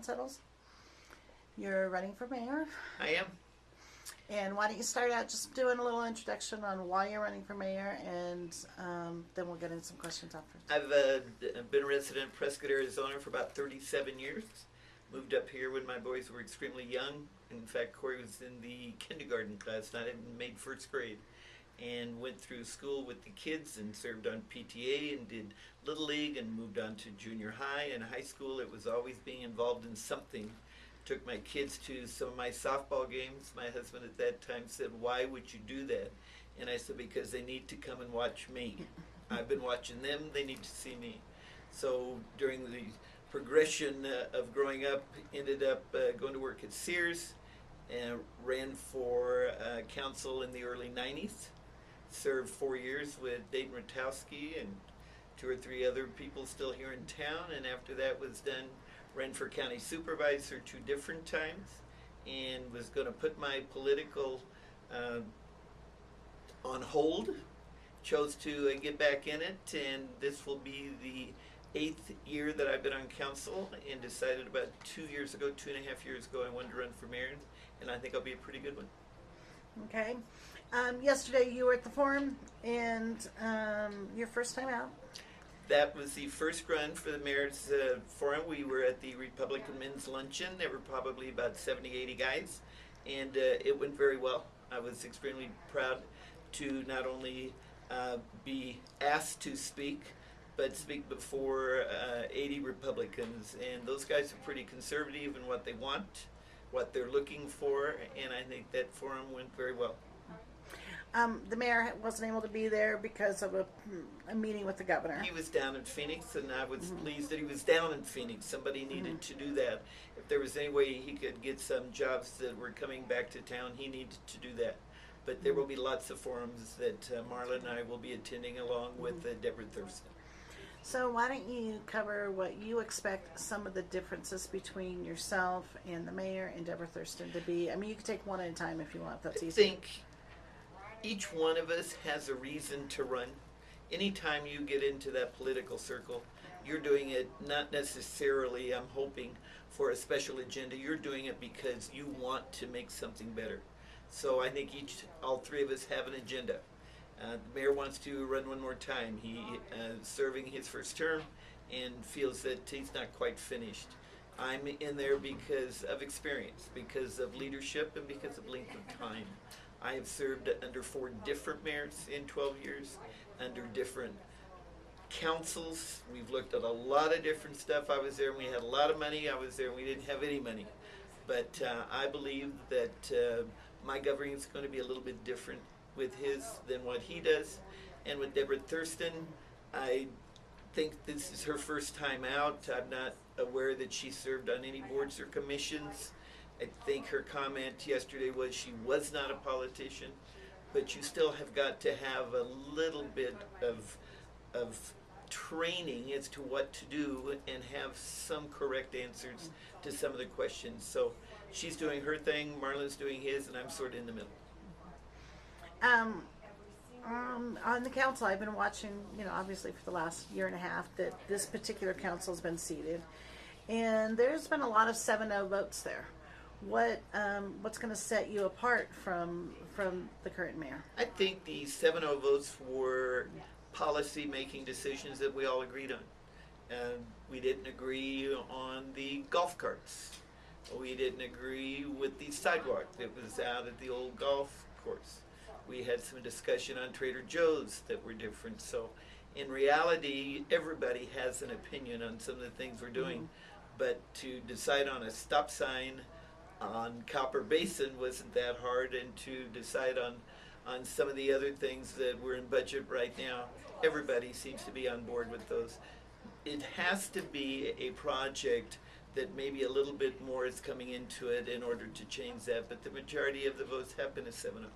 Ann Suttles. You're running for mayor. I am. And why don't you start out just doing a little introduction on why you're running for mayor, and then we'll get into some questions after. I've been a resident of Prescott, Arizona for about 37 years. Moved up here when my boys were extremely young. In fact, Corey was in the kindergarten class, and I hadn't made first grade. And went through school with the kids and served on PTA and did Little League and moved on to junior high. And high school, it was always being involved in something. Took my kids to some of my softball games. My husband at that time said, "Why would you do that?" And I said, "Because they need to come and watch me. I've been watching them, they need to see me." So during the progression of growing up, ended up going to work at Sears and ran for council in the early 90s. Served 4 years with Dayton Ratowski and 2 or 3 other people still here in town, and after that was done, ran for county supervisor 2 different times, and was going to put my political on hold. Chose to get back in it, and this will be the 8th year that I've been on council, and decided about 2 years ago, 2.5 years ago, I wanted to run for mayor, and I think I'll be a pretty good one. Okay. Yesterday you were at the forum, and your first time out. That was the first run for the mayor's forum. We were at the Republican Men's Luncheon. There were probably about 70, 80 guys, and it went very well. I was extremely proud to not only be asked to speak, but speak before 80 Republicans. And those guys are pretty conservative in what they want, what they're looking for, and I think that forum went very well. The mayor wasn't able to be there because of a meeting with the governor. He was down in Phoenix, and I was pleased that he was down in Phoenix. Somebody needed to do that. If there was any way he could get some jobs that were coming back to town, he needed to do that. But there will be lots of forums that Marla and I will be attending along with Deborah Thurston. So why don't you cover what you expect some of the differences between yourself and the mayor and Deborah Thurston to be? I mean, you can take one at a time if you want, if that's easy. I think each one of us has a reason to run. Anytime you get into that political circle, you're doing it not necessarily, I'm hoping, for a special agenda. You're doing it because you want to make something better. So I think all 3 of us have an agenda. The mayor wants to run one more time. He is serving his first term and feels that he's not quite finished. I'm in there because of experience, because of leadership, and because of length of time. I have served under 4 different mayors in 12 years, under different councils. We've looked at a lot of different stuff. I was there and we had a lot of money. I was there and we didn't have any money. But I believe that my governing is going to be a little bit different with his than what he does. And with Deborah Thurston, I think this is her first time out. I'm not aware that she served on any boards or commissions. I think her comment yesterday was she was not a politician, but you still have got to have a little bit of training as to what to do and have some correct answers to some of the questions. So she's doing her thing, Marlon's doing his, and I'm sort of in the middle. On the council, I've been watching, obviously for the last year and a half that this particular council has been seated, and there's been a lot of 7-0 votes there. What's going to set you apart from the current mayor? I think the 7-0 votes were policy-making decisions that we all agreed on. We didn't agree on the golf carts. We didn't agree with the sidewalk that was out at the old golf course. We had some discussion on Trader Joe's that were different. So in reality, everybody has an opinion on some of the things we're doing. But to decide on a stop sign on Copper Basin wasn't that hard, and to decide on some of the other things that were in budget right now, everybody seems to be on board with those. It has to be a project that maybe a little bit more is coming into it in order to change that, but the majority of the votes have been a 7-0.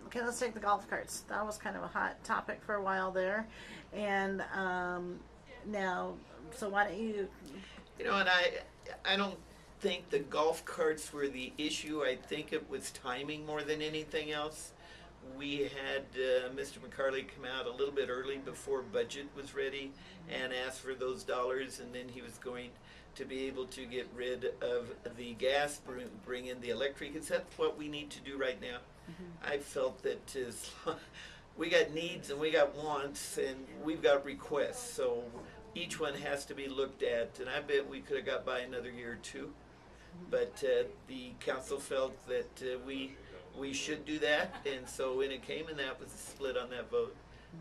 Okay, let's take the golf carts. That was kind of a hot topic for a while there, and now, so why don't you? And I don't think the golf carts were the issue. I think it was timing more than anything else. We had Mr. McCarley come out a little bit early before budget was ready and ask for those dollars, and then he was going to be able to get rid of the gas, bring in the electric. Is that what we need to do right now? I felt that we got needs and we got wants and we've got requests, so each one has to be looked at, and I bet we could have got by another year or two, but the council felt that we should do that, and so when it came, and that was a split on that vote.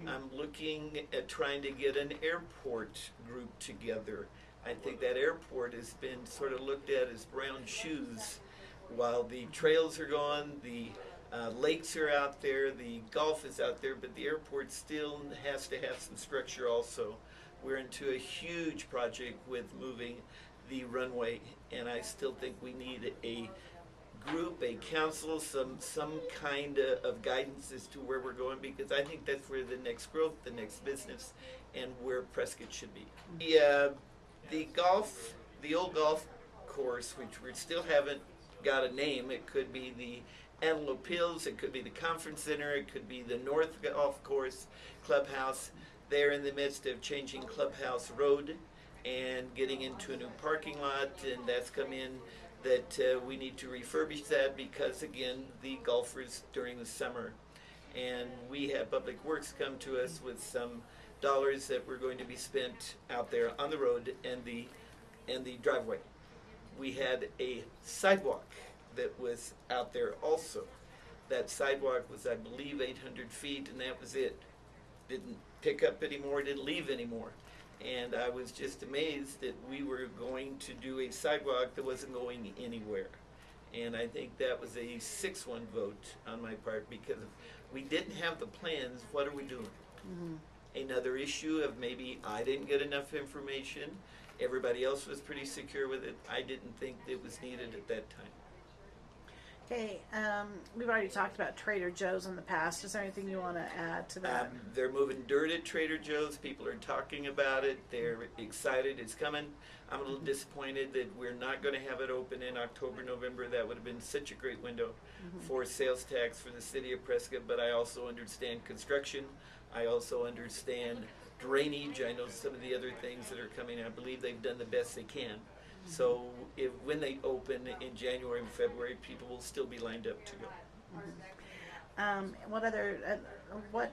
I'm looking at trying to get an airport group together. I think that airport has been sort of looked at as brown shoes. While the trails are gone, the lakes are out there, the golf is out there, but the airport still has to have some structure also. We're into a huge project with moving the runway, and I still think we need a group, a council, some kind of guidance as to where we're going, because I think that's where the next growth, the next business, and where Prescott should be. The golf, the old golf course, which we still haven't got a name. It could be the Antelope Hills, it could be the Conference Center, it could be the North Golf Course Clubhouse. They're in the midst of changing Clubhouse Road and getting into a new parking lot, and that's come in that we need to refurbish that because, again, the golfers during the summer. And we had Public Works come to us with some dollars that were going to be spent out there on the road and the driveway. We had a sidewalk that was out there also. That sidewalk was, I believe, 800 feet, and that was it. Didn't pick up anymore, didn't leave anymore. And I was just amazed that we were going to do a sidewalk that wasn't going anywhere. And I think that was a 6-1 vote on my part, because if we didn't have the plans, what are we doing? Another issue of maybe I didn't get enough information. Everybody else was pretty secure with it. I didn't think it was needed at that time. Okay, we've already talked about Trader Joe's in the past. Is there anything you want to add to that? They're moving dirt at Trader Joe's. People are talking about it. They're excited. It's coming. I'm a little disappointed that we're not going to have it open in October, November. That would have been such a great window for sales tax for the city of Prescott. But I also understand construction. I also understand drainage. I know some of the other things that are coming. I believe they've done the best they can. So when they open in January and February, people will still be lined up to go. What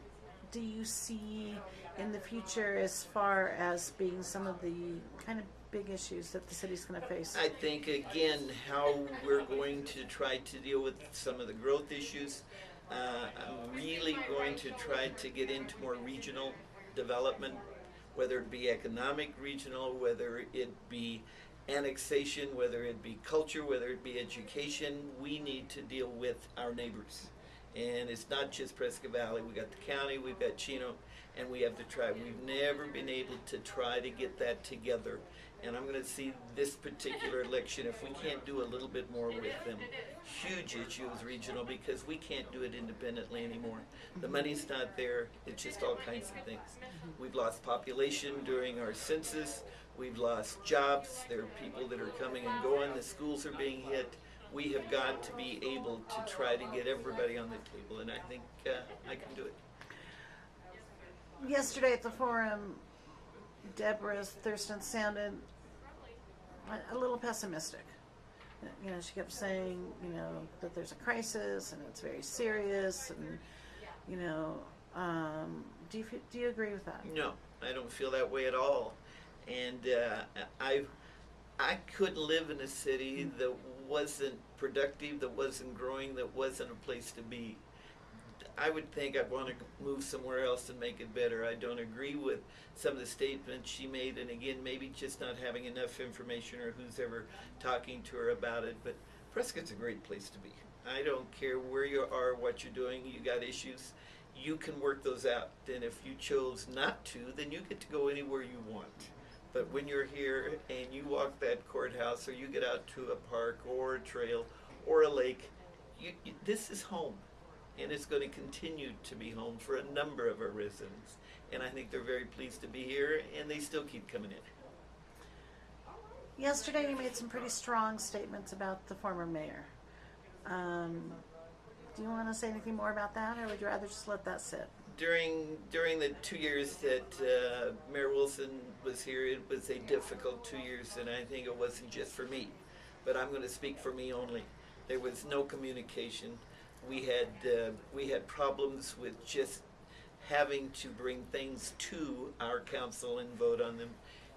do you see in the future as far as being some of the kind of big issues that the city's going to face? I think, again, how we're going to try to deal with some of the growth issues. I'm really going to try to get into more regional development, whether it be economic regional, whether it be annexation, whether it be culture, whether it be education. We need to deal with our neighbors. And it's not just Prescott Valley. We've got the county, we've got Chino, and we have the tribe. We've never been able to try to get that together. And I'm going to see this particular election, if we can't do a little bit more with them. Huge issues regional, because we can't do it independently anymore. The money's not there. It's just all kinds of things. We've lost population during our census. We've lost jobs. There are people that are coming and going. The schools are being hit. We have got to be able to try to get everybody on the table, and I think I can do it. Yesterday at the forum, Deborah Thurston sounded a little pessimistic. You know, she kept saying, that there's a crisis and it's very serious, and do you agree with that? No, I don't feel that way at all. And I couldn't live in a city that wasn't productive, that wasn't growing, that wasn't a place to be. I would think I'd want to move somewhere else and make it better. I don't agree with some of the statements she made, and again, maybe just not having enough information or who's ever talking to her about it, but Prescott's a great place to be. I don't care where you are, what you're doing, you got issues, you can work those out, and if you chose not to, then you get to go anywhere you want. But when you're here and you walk that courthouse, or you get out to a park or a trail or a lake, this is home. And it's going to continue to be home for a number of our residents. And I think they're very pleased to be here, and they still keep coming in. Yesterday you made some pretty strong statements about the former mayor. Do you want to say anything more about that, or would you rather just let that sit? during the 2 years that Mayor Wilson was here, it was a difficult 2 years, and I think it wasn't just for me, but I'm going to speak for me only. There was no communication. We had problems with just having to bring things to our council and vote on them.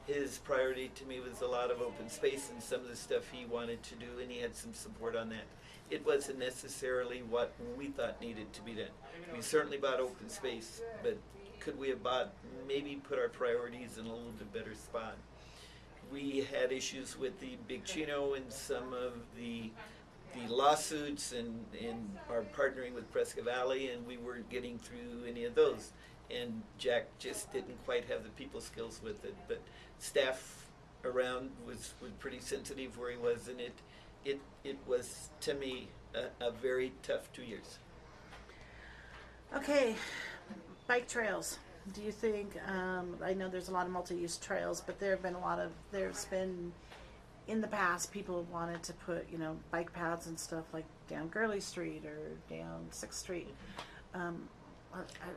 His priority to me was a lot of open space and some of the stuff he wanted to do, and he had some support on that. It wasn't necessarily what we thought needed to be done. We certainly bought open space, but could we have maybe put our priorities in a little bit better spot? We had issues with the Big Chino and some of the lawsuits and our partnering with Prescott Valley, and we weren't getting through any of those. And Jack just didn't quite have the people skills with it. But staff around was pretty sensitive where he was, and it was, to me, a very tough 2 years. Okay, bike trails. Do you think, I know there's a lot of multi-use trails, but there's been, in the past, people have wanted to put, bike paths and stuff like down Gurley Street or down 6th Street. How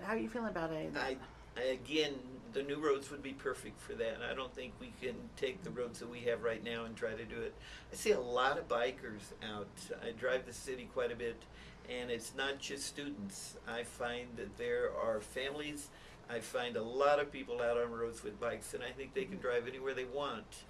are you feeling about it? Again, the new roads would be perfect for that. I don't think we can take the roads that we have right now and try to do it. I see a lot of bikers out. I drive the city quite a bit, and it's not just students. I find that there are families. I find a lot of people out on roads with bikes, and I think they can drive anywhere they want.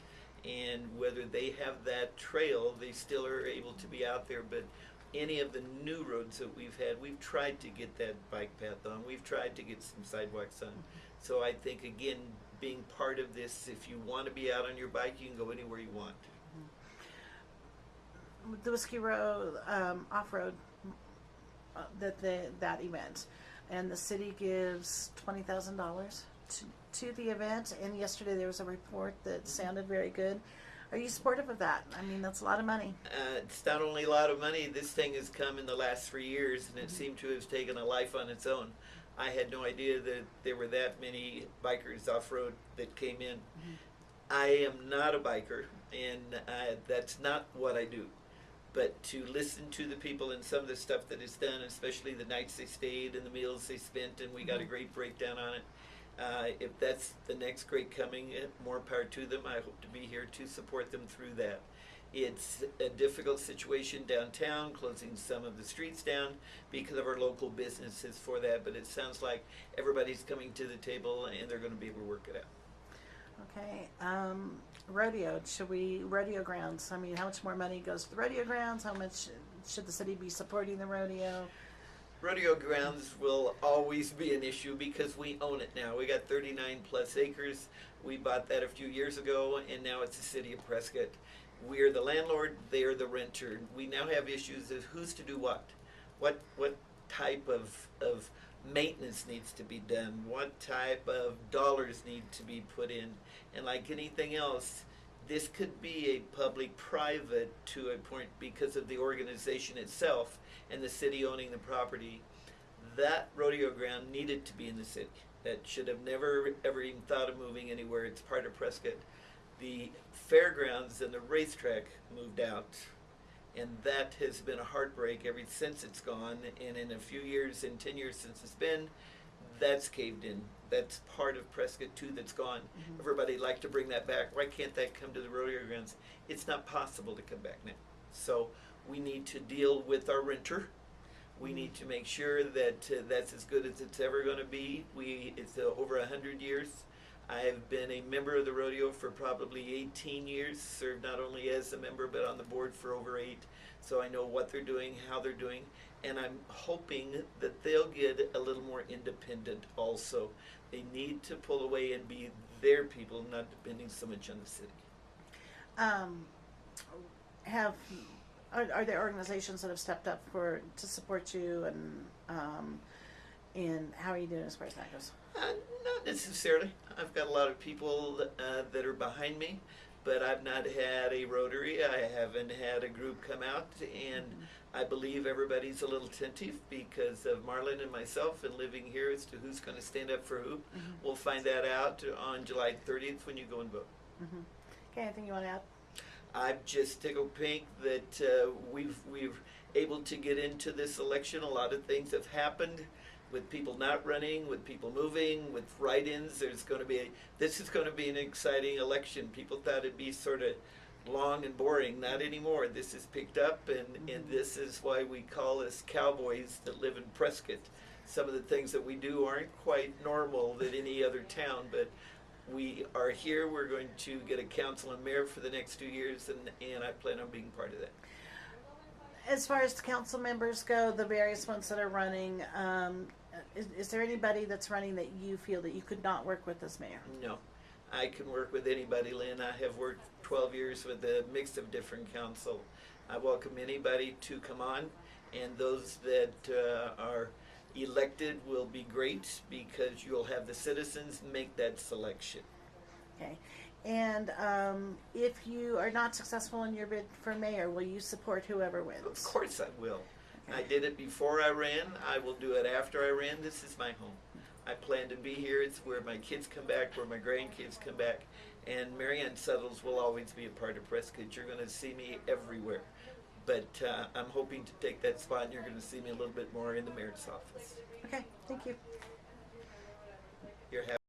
And whether they have that trail, they still are able to be out there. But any of the new roads that we've had, we've tried to get that bike path on. We've tried to get some sidewalks on. So I think, again, being part of this, if you want to be out on your bike, you can go anywhere you want. The Whiskey Row off-road, that event, and the city gives $20,000 to the event, and yesterday there was a report that sounded very good. Are you supportive of that? I mean, that's a lot of money. It's not only a lot of money. This thing has come in the last 3 years, and it seemed to have taken a life on its own. I had no idea that there were that many bikers off-road that came in. I am not a biker, and that's not what I do. But to listen to the people and some of the stuff that is done, especially the nights they stayed and the meals they spent, and we got a great breakdown on it. If that's the next great coming, more power to them. I hope to be here to support them through that. It's a difficult situation downtown, closing some of the streets down because of our local businesses for that, but it sounds like everybody's coming to the table and they're going to be able to work it out. Okay, rodeo, rodeo grounds, I mean, how much more money goes to the rodeo grounds? How much should the city be supporting the rodeo? Rodeo grounds will always be an issue because we own it now. We got 39 plus acres. We bought that a few years ago, and now it's the city of Prescott. We are the landlord, they are the renter. We now have issues of who's to do what. What type of maintenance needs to be done, what type of dollars need to be put in. And like anything else, this could be a public-private to a point because of the organization itself and the city owning the property. That rodeo ground needed to be in the city. That should have never ever even thought of moving anywhere. It's part of Prescott. The fairgrounds and the racetrack moved out, and that has been a heartbreak ever since it's gone. And in a few years, in 10 years since it's been, that's caved in. That's part of Prescott too that's gone. Everybody like to bring that back. Why can't that come to the rodeo grounds? It's not possible to come back now. So we need to deal with our renter. We need to make sure that that's as good as it's ever going to be. It's over 100 years. I have been a member of the rodeo for probably 18 years, served not only as a member but on the board for over 8. So I know what they're doing, how they're doing, and I'm hoping that they'll get a little more independent also. They need to pull away and be their people, not depending so much on the city. Are there organizations that have stepped up to support you, and how are you doing as far as that goes? Not necessarily. I've got a lot of people that are behind me, but I've not had a Rotary. I haven't had a group come out, and I believe everybody's a little attentive because of Marlon and myself and living here as to who's going to stand up for who. We'll find that out on July 30th when you go and vote. Okay, anything you want to add? I'm just tickled pink that we've able to get into this election. A lot of things have happened with people not running, with people moving, with write-ins. This is going to be an exciting election. People thought it'd be sort of long and boring. Not anymore. This is picked up, and this is why we call us cowboys that live in Prescott. Some of the things that we do aren't quite normal than any other town, but we are here. We're going to get a council and mayor for the next 2 years, and I plan on being part of that. As far as the council members go, the various ones that are running, is there anybody that's running that you feel that you could not work with as mayor? No, I can work with anybody, Lynn. I have worked 12 years with a mix of different council. I welcome anybody to come on, and those that are elected will be great because you'll have the citizens make that selection. Okay. And if you are not successful in your bid for mayor, will you support whoever wins? Of course I will. Okay. I did it before I ran. I will do it after I ran. This is my home. I plan to be here. It's where my kids come back, where my grandkids come back. And MaryAnnSuttles's will always be a part of Prescott. You're going to see me everywhere. But I'm hoping to take that spot, and you're going to see me a little bit more in the mayor's office. Okay, thank you. You're happy.